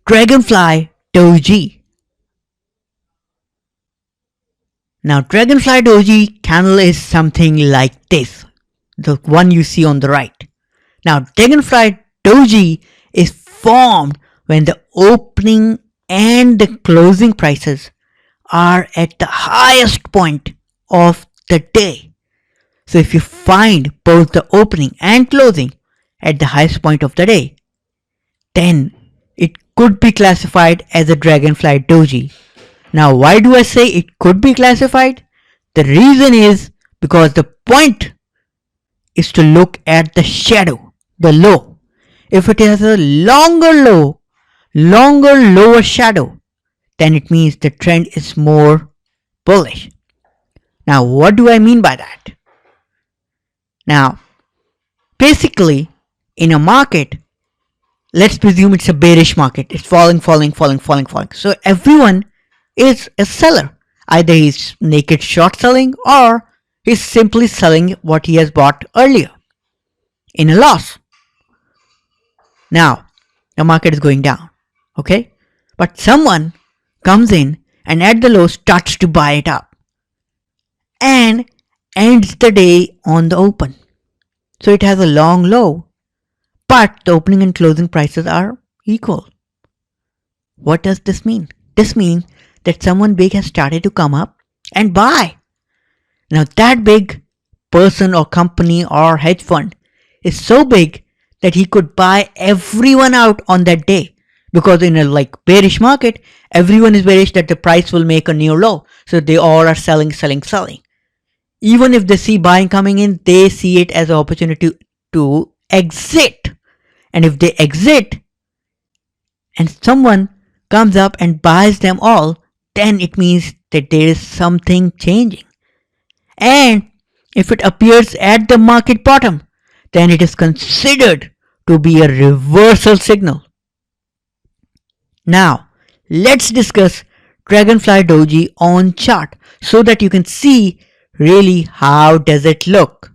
Dragonfly Doji. Now Dragonfly Doji candle is something like this, the one you see on the right. Now Dragonfly Doji is formed when the opening and the closing prices are at the highest point of the day. So if you find both the opening and closing at the highest point of the day, then it could be classified as a Dragonfly Doji. Now why do I say it could be classified? The reason is because the point is to look at the shadow, the low. If it has a longer low, lower shadow, then it means the trend is more bullish. Now what do I mean by that? Now basically in a market, let's presume it's a bearish market. It's falling. So everyone is a seller. Either he's naked short selling or he's simply selling what he has bought earlier in a loss. Now the market is going down, okay? But someone comes in and at the low starts to buy it up and ends the day on the open. So it has a long low, but the opening and closing prices are equal. What does this mean? This means that someone big has started to come up and buy. Now that big person or company or hedge fund is so big that he could buy everyone out on that day, because in a bearish market, everyone is bearish that the price will make a new low. So they all are selling. Even if they see buying coming in, they see it as an opportunity to exit. And if they exit and someone comes up and buys them all, then it means that there is something changing. And if it appears at the market bottom, then it is considered to be a reversal signal. Now, let's discuss Dragonfly Doji on chart so that you can see really how does it look.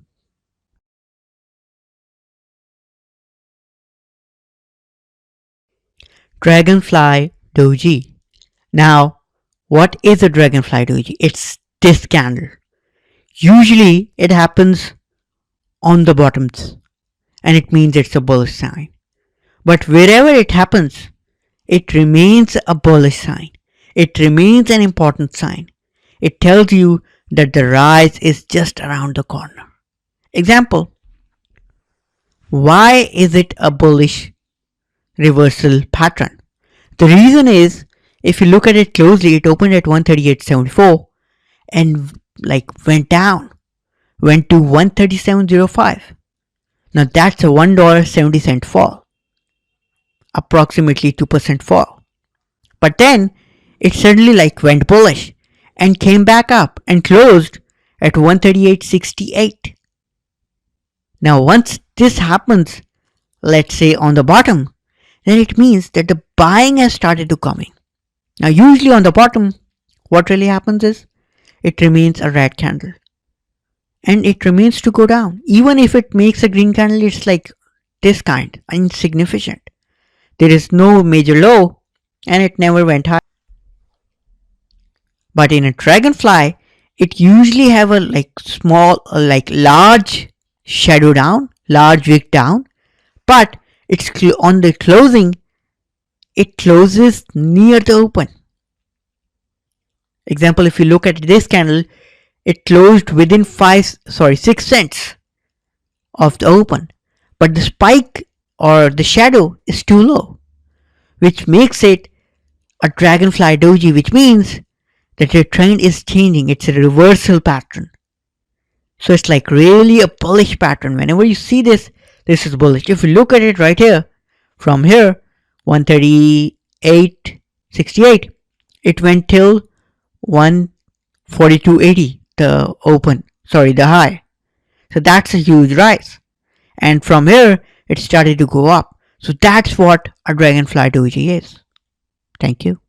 Dragonfly Doji. Now, what is a Dragonfly Doji? It's this candle. Usually it happens on the bottoms and it means it's a bullish sign. But wherever it happens, it remains a bullish sign. It remains an important sign. It tells you that the rise is just around the corner. Example, why is it a bullish reversal pattern? The reason is, if you look at it closely, it opened at 138.74 and went down, went to 137.05. Now that's a $1.70 fall, approximately 2% fall. But then it suddenly went bullish and came back up and closed at 138.68. Now once this happens, let's say on the bottom, then it means that the buying has started to come in. Now usually on the bottom, what really happens is it remains a red candle and it remains to go down. Even if it makes a green candle, it's like this kind, insignificant. There is no major low and it never went high. But in a Dragonfly, it usually have a large shadow down, large wick down, but it's on the closing, it closes near the open. Example, if you look at this candle, it closed within 6 cents of the open, but the spike or the shadow is too low, which makes it a Dragonfly Doji, which means that the trend is changing. It's a reversal pattern. So it's really a bullish pattern. Whenever you see this, this is bullish. If you look at it right here, from here, 138.68, it went till 142.80, the high. So that's a huge rise. And from here, it started to go up. So that's what a Dragonfly Doji is. Thank you.